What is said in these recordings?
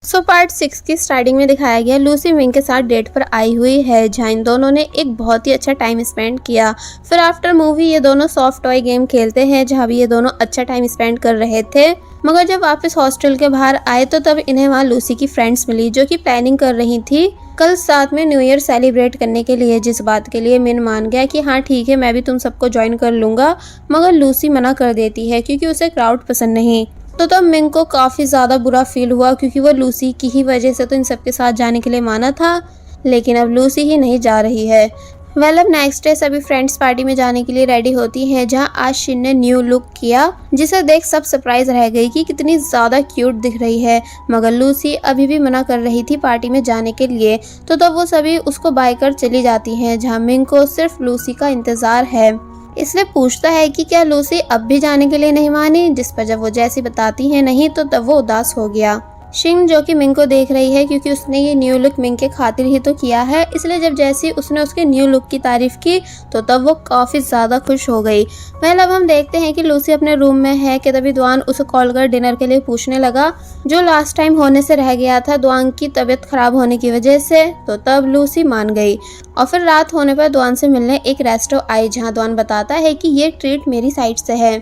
Part 6 की starting में दिखाया गया लूसी मिंग के साथ डेट पर आई हुई है, जहाँ इन दोनों ने एक बहुत ही अच्छा टाइम स्पेंड किया। फिर आफ्टर मूवी ये दोनों सॉफ्ट टॉय गेम खेलते हैं, जहाँ भी ये दोनों अच्छा टाइम स्पेंड कर रहे थे। मगर जब वापस हॉस्टल के बाहर आए तो तब इन्हें वहाँ लूसी की फ्रेंड्स मिली, जो कि प्लानिंग कर रही थी कल साथ में न्यू ईयर सेलिब्रेट करने के लिए। जिस बात के लिए मिन मान गया कि हाँ ठीक है, मैं भी तुम सबको ज्वाइन कर लूँगा। मगर लूसी मना कर देती है क्योंकि उसे क्राउड पसंद नहीं। तो तब मिंग को काफ़ी ज़्यादा बुरा फील हुआ, क्योंकि वो लूसी की ही वजह से तो इन सबके साथ जाने के लिए माना था, लेकिन अब लूसी ही नहीं जा रही है। अब नेक्स्ट डे सभी फ्रेंड्स पार्टी में जाने के लिए रेडी होती हैं, जहां आज शिन ने न्यू लुक किया, जिसे देख सब सरप्राइज रह गई कि कितनी ज़्यादा क्यूट दिख रही है। मगर लूसी अभी भी मना कर रही थी पार्टी में जाने के लिए। तो तब वो सभी उसको बाय कर चली जाती हैं, जहां मिंग को सिर्फ लूसी का इंतज़ार है। इसलिए पूछता है कि क्या लूसी अब भी जाने के लिए नहीं मानी, जिस पर जब वो जैसी बताती है नहीं, तो तब वो उदास हो गया। शिंग जो कि मिंग को देख रही है, क्योंकि उसने ये न्यू लुक मिंग के खातिर ही तो किया है, इसलिए जब जैसी उसने उसके न्यू लुक की तारीफ की तो तब वो काफ़ी ज़्यादा खुश हो गई। अब हम देखते हैं कि लूसी अपने रूम में है कि तभी दुआन उसे कॉल कर डिनर के लिए पूछने लगा, जो लास्ट टाइम होने से रह गया था दुआन की तबीयत खराब होने की वजह से। तो तब लूसी मान गई और फिर रात होने पर दुआन से मिलने एक रेस्टो आई, जहाँ दुआन बताता है कि ये ट्रीट मेरी साइड से है,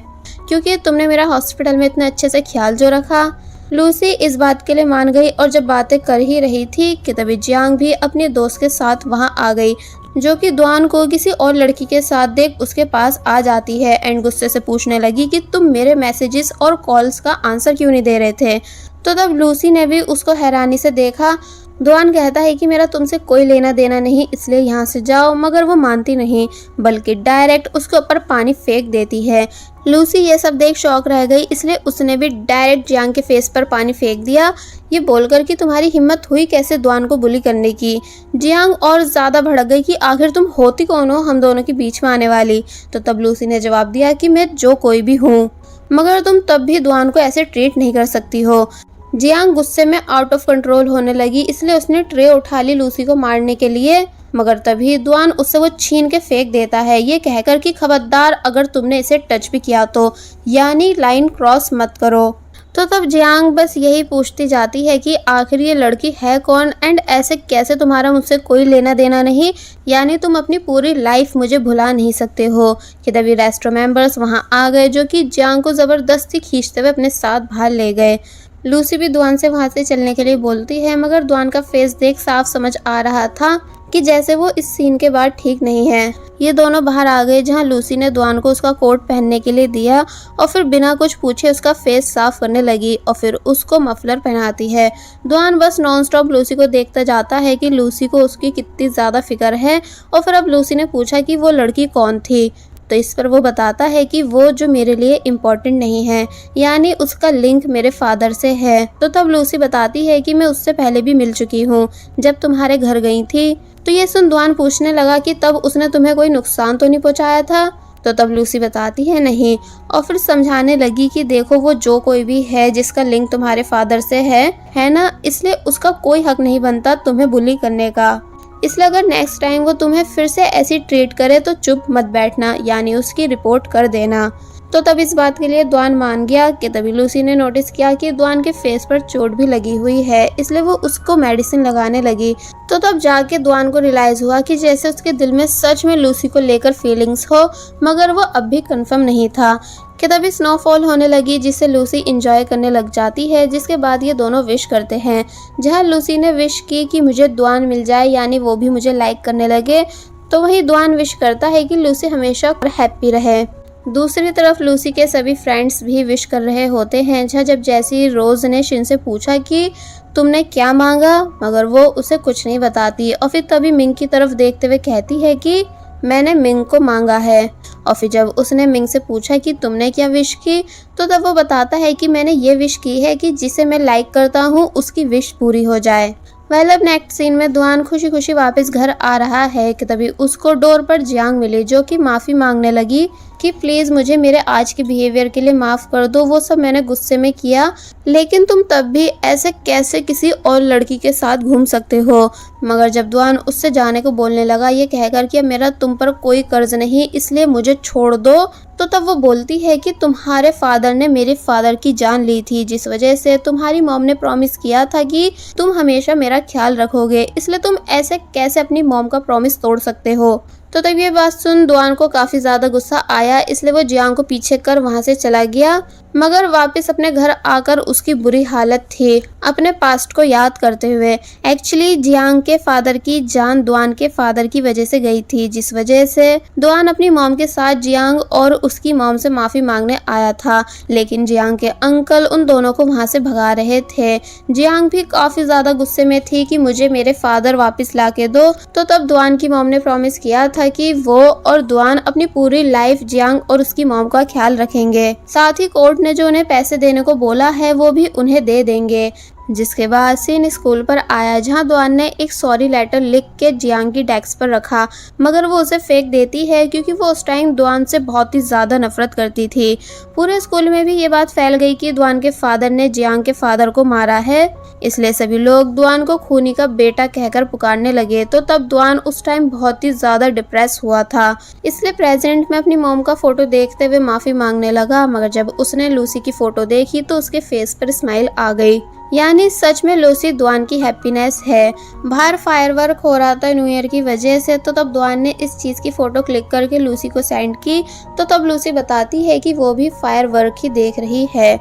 क्योंकि तुमने मेरा हॉस्पिटल में इतने अच्छे से ख्याल जो रखा। लूसी इस बात के लिए मान गई और जब बातें कर ही रही थी कि तभी जियांग भी अपने दोस्त के साथ वहां आ गई, जो कि दुआन को किसी और लड़की के साथ देख उसके पास आ जाती है एंड गुस्से से पूछने लगी कि तुम मेरे मैसेजेस और कॉल्स का आंसर क्यों नहीं दे रहे थे। तो तब लूसी ने भी उसको हैरानी से देखा। दुआन कहता है कि मेरा तुमसे कोई लेना देना नहीं, इसलिए यहाँ से जाओ, मगर वो मानती नहीं, बल्कि डायरेक्ट उसके ऊपर पानी फेंक देती है। लूसी ये सब देख शॉक रह गई, इसलिए उसने भी डायरेक्ट जियांग के फेस पर पानी फेंक दिया, ये बोलकर कि तुम्हारी हिम्मत हुई कैसे दुआन को बुली करने की। जियांग और ज़्यादा भड़क गई कि आखिर तुम होती कौन हो हम दोनों के बीच में आने वाली। तो तब लूसी ने जवाब दिया कि मैं जो कोई भी हूँ, मगर तुम तब भी दुआन को ऐसे ट्रीट नहीं कर सकती हो। जियांग गुस्से में आउट ऑफ कंट्रोल होने लगी, इसलिए उसने ट्रे उठा ली लूसी को मारने के लिए। मगर तभी दुआन उससे वो छीन के फेंक देता है, ये कहकर कि खबरदार अगर तुमने इसे टच भी किया तो, यानी लाइन क्रॉस मत करो। तो तब जियांग बस यही पूछती जाती है कि आखिर ये लड़की है कौन एंड ऐसे कैसे तुम्हारा मुझसे कोई लेना देना नहीं, यानी तुम अपनी पूरी लाइफ मुझे भुला नहीं सकते हो। कि तभी रेस्टो मेंबर्स वहाँ आ गए, जो कि जियांग को ज़बरदस्ती खींचते हुए अपने साथ बाहर ले गए। लूसी भी दुआन से वहाँ से चलने के लिए बोलती है, मगर दुआन का फेस देख साफ समझ आ रहा था कि जैसे वो इस सीन के बाद ठीक नहीं है। ये दोनों बाहर आ गए, जहाँ लूसी ने दुआन को उसका कोट पहनने के लिए दिया और फिर बिना कुछ पूछे उसका फेस साफ करने लगी और फिर उसको मफलर पहनाती है। दुआन बस नॉन स्टॉप लूसी को देखता जाता है कि लूसी को उसकी कितनी ज़्यादा फिक्र है। और फिर अब लूसी ने पूछा कि वो लड़की कौन थी, तो इस पर वो बताता है कि वो जो मेरे लिए इम्पोर्टेंट नहीं है, यानी उसका लिंक मेरे फादर से है। तो तब लूसी बताती है कि मैं उससे पहले भी मिल चुकी हूँ जब तुम्हारे घर गई थी। तो ये सुन दुआन पूछने लगा कि तब उसने तुम्हें कोई नुकसान तो नहीं पहुँचाया था। तो तब लूसी बताती है नहीं, और फिर समझाने लगी कि देखो वो जो कोई भी है जिसका लिंक तुम्हारे फादर से है ना, इसलिए उसका कोई हक नहीं बनता तुम्हें बुली करने का। इसलिए अगर नेक्स्ट टाइम वो तुम्हें फिर से ऐसी ट्रीट करे तो चुप मत बैठना, यानी उसकी रिपोर्ट कर देना। तो तब इस बात के लिए दुआन मान गया। कि तभी लूसी ने नोटिस किया कि दुआन के फेस पर चोट भी लगी हुई है, इसलिए वो उसको मेडिसिन लगाने लगी। तो तब जाके दुआन को रियलाइज हुआ कि जैसे उसके दिल में सच में लूसी को लेकर फीलिंग्स हो, मगर वो अब भी कंफर्म नहीं था। कि तभी स्नोफॉल होने लगी, जिससे लूसी इंजॉय करने लग जाती है। जिसके बाद ये दोनों विश करते हैं, जहाँ लूसी ने विश की कि मुझे दुआन मिल जाए, यानी वो भी मुझे लाइक करने लगे। तो वहीं दुआन विश करता है कि लूसी हमेशा हैप्पी रहे। दूसरी तरफ लूसी के सभी फ्रेंड्स भी विश कर रहे होते हैं, जहाँ जब जैसी रोज ने शिन से पूछा कि तुमने क्या मांगा, मगर वो उसे कुछ नहीं बताती। और फिर तभी मिंग की तरफ देखते हुए कहती है कि मैंने मिंग को मांगा है। और फिर जब उसने मिंग से पूछा कि तुमने क्या विश की, तो तब वो बताता है कि मैंने ये विश की है कि जिसे मैं लाइक करता हूँ उसकी विश पूरी हो जाए। अब नेक्स्ट सीन में दुआन खुशी खुशी वापस घर आ रहा है कि तभी उसको डोर पर जियांग मिली, जो कि माफ़ी मांगने लगी कि प्लीज़ मुझे मेरे आज के बिहेवियर के लिए माफ़ कर दो, वो सब मैंने गुस्से में किया, लेकिन तुम तब भी ऐसे कैसे किसी और लड़की के साथ घूम सकते हो। मगर जब दुआन उससे जाने को बोलने लगा ये कहकर कि अब मेरा तुम पर कोई कर्ज नहीं, इसलिए मुझे छोड़ दो, तो तब वो बोलती है कि तुम्हारे फादर ने मेरे फादर की जान ली थी, जिस वजह से तुम्हारी मॉम ने प्रॉमिस किया था कि तुम हमेशा मेरा ख्याल रखोगे, इसलिए तुम ऐसे कैसे अपनी मॉम का प्रॉमिस तोड़ सकते हो। तो तब ये बात सुन दुआन को काफ़ी ज़्यादा गुस्सा आया, इसलिए वो जियांग को पीछे कर वहाँ से चला गया। मगर वापस अपने घर आकर उसकी बुरी हालत थी, अपने पास्ट को याद करते हुए। एक्चुअली जियांग के फादर की जान दुआन के फादर की वजह से गई थी, जिस वजह से दुआन अपनी मॉम के साथ जियांग और उसकी मॉम से माफ़ी मांगने आया था, लेकिन जियांग के अंकल उन दोनों को वहाँ से भगा रहे थे। जियांग भी काफ़ी ज़्यादा गुस्से में थी कि मुझे मेरे फादर वापस ला के दो। तो तब दुआन की मॉम ने प्रॉमिस किया था कि वो और दुआन अपनी पूरी लाइफ जियांग और उसकी मॉम का ख्याल रखेंगे, साथ ही कोर्ट ने जो उन्हें पैसे देने को बोला है वो भी उन्हें दे देंगे। जिसके बाद सीन स्कूल पर आया, जहां दुआन ने एक सॉरी लेटर लिख के जियांग की डेस्क पर रखा, मगर वो उसे फेंक देती है क्योंकि वो उस टाइम दुआन से बहुत ही ज़्यादा नफरत करती थी। पूरे स्कूल में भी ये बात फैल गई कि दुआन के फादर ने जियांग के फादर को मारा है, इसलिए सभी लोग दुआन को खूनी का बेटा कहकर पुकारने लगे। तो तब दुआन उस टाइम बहुत ही ज़्यादा डिप्रेस हुआ था, इसलिए प्रेजेंट में अपनी मॉम का फोटो देखते हुए माफ़ी मांगने लगा। मगर जब उसने लूसी की फ़ोटो देखी तो उसके फेस पर स्माइल आ गई, यानी सच में लूसी दुआन की हैप्पीनेस है। बाहर फायरवर्क हो रहा था न्यू ईयर की वजह से, तो तब दुआन ने इस चीज़ की फ़ोटो क्लिक करके लूसी को सेंड की। तो तब लूसी बताती है कि वो भी फायरवर्क ही देख रही है।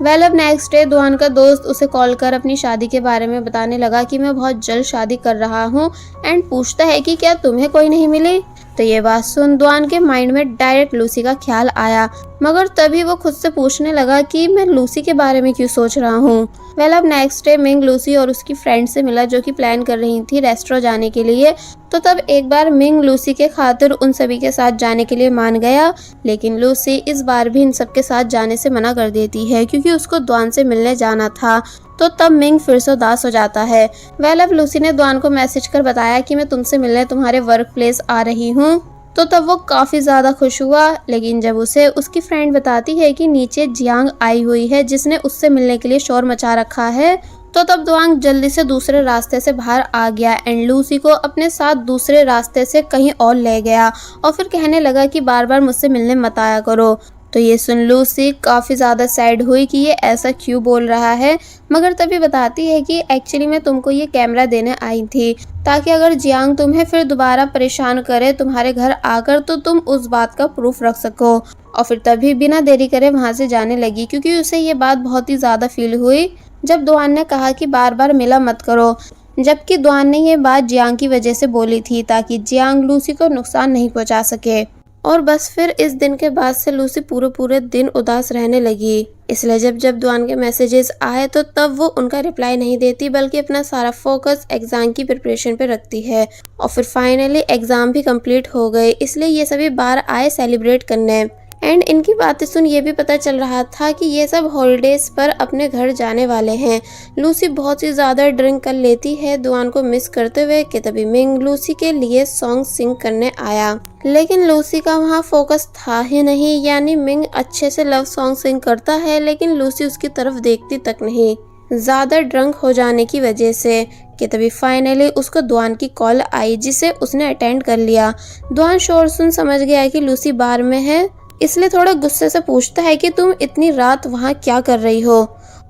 अब नेक्स्ट डे दुआन का दोस्त उसे कॉल कर अपनी शादी के बारे में बताने लगा कि मैं बहुत जल्द शादी कर रहा हूँ, एंड पूछता है कि क्या तुम्हें कोई नहीं मिली। तो ये बात सुन दुआन के माइंड में डायरेक्ट लूसी का ख्याल आया, मगर तभी वो खुद से पूछने लगा कि मैं लूसी के बारे में क्यों सोच रहा हूँ। अब नेक्स्ट डे मिंग लूसी और उसकी फ्रेंड से मिला जो कि प्लान कर रही थी रेस्टोरेंट जाने के लिए। तो तब एक बार मिंग लूसी के खातिर उन सभी के साथ जाने के लिए मान गया, लेकिन लूसी इस बार भी इन सब के साथ जाने से मना कर देती है क्योंकि उसको दुआन से मिलने जाना था। तो तब मिंग फिर से उदास हो जाता है। अब लूसी ने दुआन को मैसेज कर बताया कि मैं तुमसे मिलने तुम्हारे वर्क प्लेस आ रही हूँ। तो तब वो काफ़ी ज़्यादा खुश हुआ, लेकिन जब उसे उसकी फ्रेंड बताती है कि नीचे जियांग आई हुई है जिसने उससे मिलने के लिए शोर मचा रखा है, तो तब दुआंग जल्दी से दूसरे रास्ते से बाहर आ गया एंड लूसी को अपने साथ दूसरे रास्ते से कहीं और ले गया और फिर कहने लगा कि बार बार मुझसे मिलने मत आया करो। तो ये सुन लूसी काफ़ी ज़्यादा सैड हुई कि ये ऐसा क्यों बोल रहा है, मगर तभी बताती है कि एक्चुअली मैं तुमको ये कैमरा देने आई थी ताकि अगर जियांग तुम्हें फिर दोबारा परेशान करे तुम्हारे घर आकर तो तुम उस बात का प्रूफ रख सको। और फिर तभी बिना देरी करे वहाँ से जाने लगी क्योंकि उसे ये बात बहुत ही ज़्यादा फील हुई जब दुआन ने कहा कि बार बार मिला मत करो, जबकि दुआन ने ये बात जियांग की वजह से बोली थी ताकि जियांग लूसी को नुकसान नहीं पहुँचा सके। और बस फिर इस दिन के बाद से लूसी पूरे दिन उदास रहने लगी, इसलिए जब दुआन के मैसेजेस आए तो तब वो उनका रिप्लाई नहीं देती बल्कि अपना सारा फोकस एग्ज़ाम की प्रिपरेशन पे रखती है। और फिर फाइनली एग्ज़ाम भी कंप्लीट हो गए, इसलिए ये सभी बाहर आए सेलिब्रेट करने। एंड इनकी बातें सुन ये भी पता चल रहा था कि ये सब हॉलीडेज़ पर अपने घर जाने वाले हैं। लूसी बहुत ही ज़्यादा ड्रिंक कर लेती है दुआन को मिस करते हुए कि तभी मिंग लूसी के लिए सॉन्ग सिंग करने आया, लेकिन लूसी का वहाँ फोकस था ही नहीं। यानी मिंग अच्छे से लव सॉन्ग सिंग करता है लेकिन लूसी उसकी तरफ देखती तक नहीं, ज़्यादा ड्रंक हो जाने की वजह से। कि तभी फाइनली उसको दुआन की कॉल आई जिसे उसने अटेंड कर लिया। दुआन शोर सुन समझ गया कि लूसी बार में है, इसलिए थोड़ा गुस्से से पूछता है कि तुम इतनी रात वहाँ क्या कर रही हो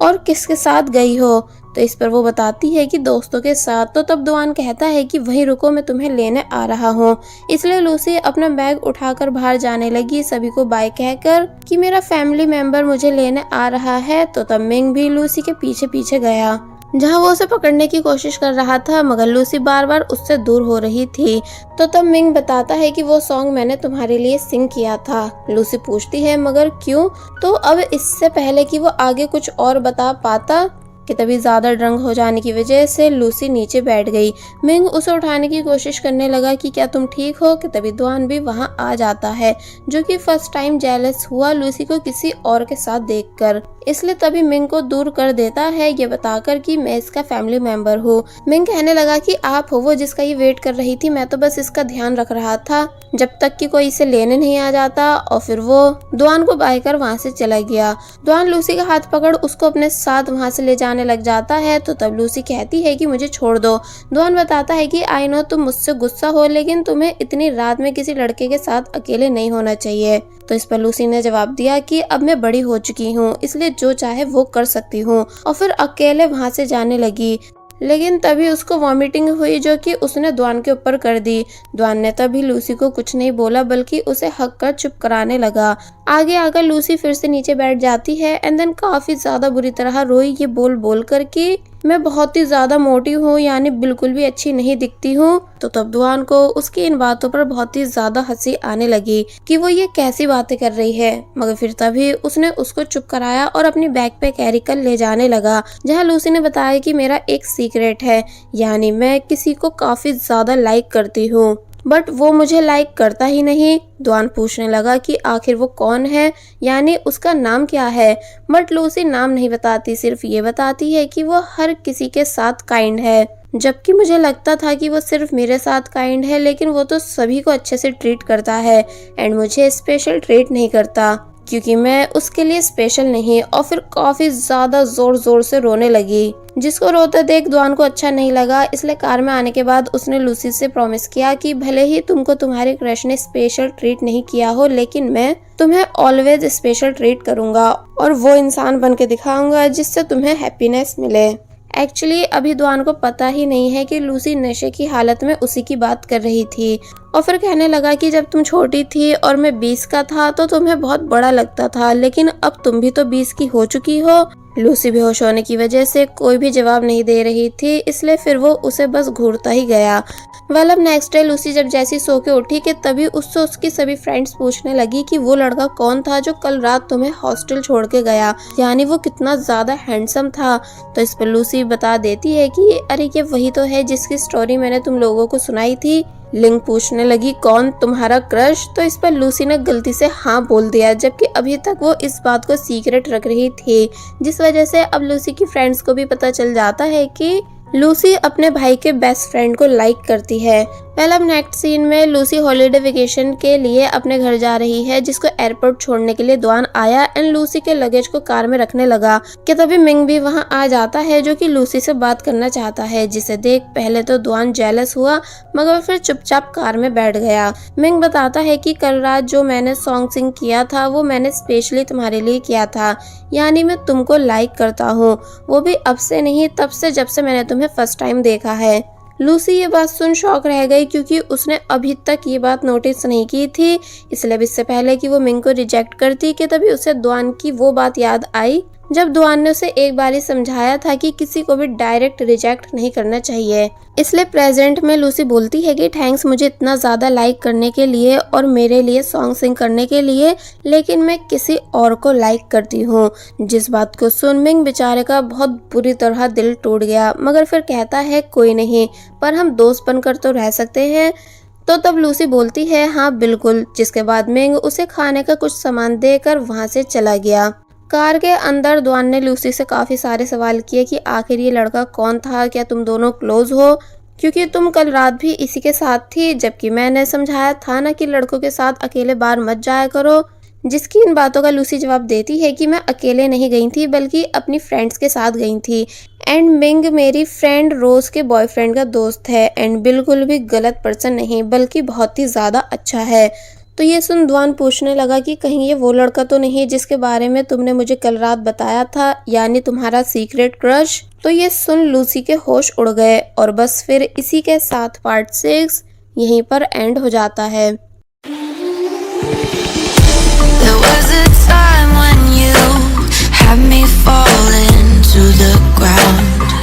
और किसके साथ गई हो। तो इस पर वो बताती है कि दोस्तों के साथ। तो तब दुआन कहता है कि वहीं रुको मैं तुम्हें लेने आ रहा हूँ। इसलिए लूसी अपना बैग उठाकर बाहर जाने लगी सभी को बाय कहकर कि मेरा फैमिली मेंबर मुझे लेने आ रहा है। तो तब मिंग भी लूसी के पीछे पीछे गया जहाँ वो उसे पकड़ने की कोशिश कर रहा था, मगर लूसी बार बार उससे दूर हो रही थी। तो तब मिंग बताता है कि वो सॉन्ग मैंने तुम्हारे लिए सिंग किया था। लूसी पूछती है मगर क्यों। तो अब इससे पहले कि वो आगे कुछ और बता पाता कि तभी ज़्यादा ड्रंक हो जाने की वजह से लूसी नीचे बैठ गई। मिंग उसे उठाने की कोशिश करने लगा कि क्या तुम ठीक हो, कि तभी दुआन भी वहां आ जाता है, जो कि फर्स्ट टाइम जेलस हुआ लूसी को किसी और के साथ देखकर। इसलिए तभी मिंग को दूर कर देता है, ये बताकर कि मैं इसका फैमिली मेंबर हूँ। मिंग कहने लगा कि आप हो वो जिसका ये वेट कर रही थी, मैं तो बस इसका ध्यान रख रहा था जब तक कि कोई इसे लेने नहीं आ जाता। और फिर वो दुआन को बाय कर वहां से चला गया। दुआन लूसी का हाथ पकड़ उसको अपने साथ वहां से ले जाने लग जाता है, तो तब लूसी कहती है कि मुझे छोड़ दो। दुआन बताता है कि आई नो तुम मुझसे गुस्सा हो, लेकिन तुम्हें इतनी रात में किसी लड़के के साथ अकेले नहीं होना चाहिए। तो इस पर लूसी ने जवाब दिया कि अब मैं बड़ी हो चुकी हूँ, इसलिए जो चाहे वो कर सकती हूँ, और फिर अकेले वहां से जाने लगी। लेकिन तभी उसको वॉमिटिंग हुई, जो कि उसने दुआन के ऊपर कर दी। दुआन ने तभी लूसी को कुछ नहीं बोला, बल्कि उसे हक कर चुप कराने लगा। आगे आकर लूसी फिर से नीचे बैठ जाती है एंड देन काफी ज्यादा बुरी तरह रोई, ये बोल बोल कर कि मैं बहुत ही ज्यादा मोटी हूँ, यानी बिल्कुल भी अच्छी नहीं दिखती हूँ। तो तब दुआन को उसकी इन बातों पर बहुत ही ज्यादा हंसी आने लगी कि वो ये कैसी बातें कर रही है। मगर फिर तभी उसने उसको चुप कराया और अपनी बैग पे कैरी कर ले जाने लगा, जहाँ लूसी ने बताया कि मेरा एक सीक्रेट है, यानी मैं किसी को काफी ज्यादा लाइक करती हूँ, बट वो मुझे लाइक करता ही नहीं। दुआन पूछने लगा कि आखिर वो कौन है, यानी उसका नाम क्या है। बट लूसी नाम नहीं बताती, सिर्फ ये बताती है कि वो हर किसी के साथ काइंड है। जबकि मुझे लगता था कि वो सिर्फ मेरे साथ काइंड है, लेकिन वो तो सभी को अच्छे से ट्रीट करता है एंड मुझे स्पेशल ट्रीट नहीं करता, क्योंकि मैं उसके लिए स्पेशल नहीं। और फिर काफी ज्यादा जोर जोर से रोने लगी, जिसको रोते देख दुआन को अच्छा नहीं लगा। इसलिए कार में आने के बाद उसने लूसी से प्रॉमिस किया कि भले ही तुमको तुम्हारे क्रश ने स्पेशल ट्रीट नहीं किया हो, लेकिन मैं तुम्हें ऑलवेज स्पेशल ट्रीट करूंगा और वो इंसान बन के दिखाऊंगा जिससे तुम्हें हैप्पीनेस मिले। एक्चुअली अभी दुआन को पता ही नहीं है कि लूसी नशे की हालत में उसी की बात कर रही थी। और फिर कहने लगा कि जब तुम छोटी थी और मैं 20 का था तो तुम्हें बहुत बड़ा लगता था, लेकिन अब तुम भी तो 20 की हो चुकी हो। लूसी बेहोश होने की वजह से कोई भी जवाब नहीं दे रही थी, इसलिए फिर वो उसे बस घूरता ही गया। वेल अब नेक्स्ट डे लूसी जब जैसी सो के उठी कि तभी उससे उसकी सभी फ्रेंड्स पूछने लगी कि वो लड़का कौन था जो कल रात तुम्हें हॉस्टल छोड़ के गया, यानी वो कितना ज्यादा हैंडसम था। तो इस पर लूसी बता देती है कि अरे ये वही तो है जिसकी स्टोरी मैंने तुम लोगों को सुनाई थी। लिंग पूछने लगी कौन, तुम्हारा क्रश। तो इस पर लूसी ने गलती से हाँ बोल दिया, जबकि अभी तक वो इस बात को सीक्रेट रख रही थी, जिस वजह से अब लूसी की फ्रेंड्स को भी पता चल जाता है कि लूसी अपने भाई के बेस्ट फ्रेंड को लाइक करती है। पहले अब नेक्स्ट सीन में लूसी हॉलीडे वेकेशन के लिए अपने घर जा रही है, जिसको एयरपोर्ट छोड़ने के लिए दुआन आया एंड लूसी के लगेज को कार में रखने लगा कि तभी मिंग भी वहां आ जाता है, जो कि लूसी से बात करना चाहता है, जिसे देख पहले तो दुआन जेलस हुआ, मगर फिर चुपचाप कार में बैठ गया। मिंग बताता है कि कल रात जो मैंने सॉन्ग सिंग किया था वो मैंने स्पेशली तुम्हारे लिए किया था, यानी मैं तुमको लाइक करता हूँ, वो भी अब से नहीं तब से जब से मैंने तुम्हें फर्स्ट टाइम देखा है। लूसी ये बात सुन शॉक रह गई, क्योंकि उसने अभी तक ये बात नोटिस नहीं की थी। इसलिए अब इससे पहले कि वो मिंग को रिजेक्ट करती कि तभी उसे दुआन की वो बात याद आई जब दुआन ने उसे एक बार ही समझाया था कि किसी को भी डायरेक्ट रिजेक्ट नहीं करना चाहिए। इसलिए प्रेजेंट में लूसी बोलती है कि थैंक्स मुझे इतना ज़्यादा लाइक करने के लिए और मेरे लिए सॉन्ग सिंग करने के लिए, लेकिन मैं किसी और को लाइक करती हूँ। जिस बात को सुन मिंग बेचारे का बहुत बुरी तरह दिल टूट गया, मगर फिर कहता है कोई नहीं, पर हम दोस्त बनकर तो रह सकते हैं। तो तब लूसी बोलती है हाँ बिल्कुल, जिसके बाद मिंग उसे खाने का कुछ सामान देकर वहाँ से चला गया। कार के अंदर दुआन ने लूसी से काफी सारे सवाल किए कि आखिर ये लड़का कौन था, क्या तुम दोनों क्लोज हो, क्योंकि तुम कल रात भी इसी के साथ थी, जबकि मैंने समझाया था ना कि लड़कों के साथ अकेले बाहर मत जाया करो। जिसकी इन बातों का लूसी जवाब देती है कि मैं अकेले नहीं गई थी, बल्कि अपनी फ्रेंड्स के साथ गई थी एंड मिंग मेरी फ्रेंड रोज के बॉयफ्रेंड का दोस्त है एंड बिल्कुल भी गलत पर्सन नहीं, बल्कि बहुत ही ज्यादा अच्छा है। तो ये सुन दुआन पूछने लगा कि कहीं ये वो लड़का तो नहीं जिसके बारे में तुमने मुझे कल रात बताया था, यानी तुम्हारा सीक्रेट क्रश। तो ये सुन लूसी के होश उड़ गए और बस फिर इसी के साथ पार्ट 6 यहीं पर एंड हो जाता है। There was a time when you had me falling to the ground.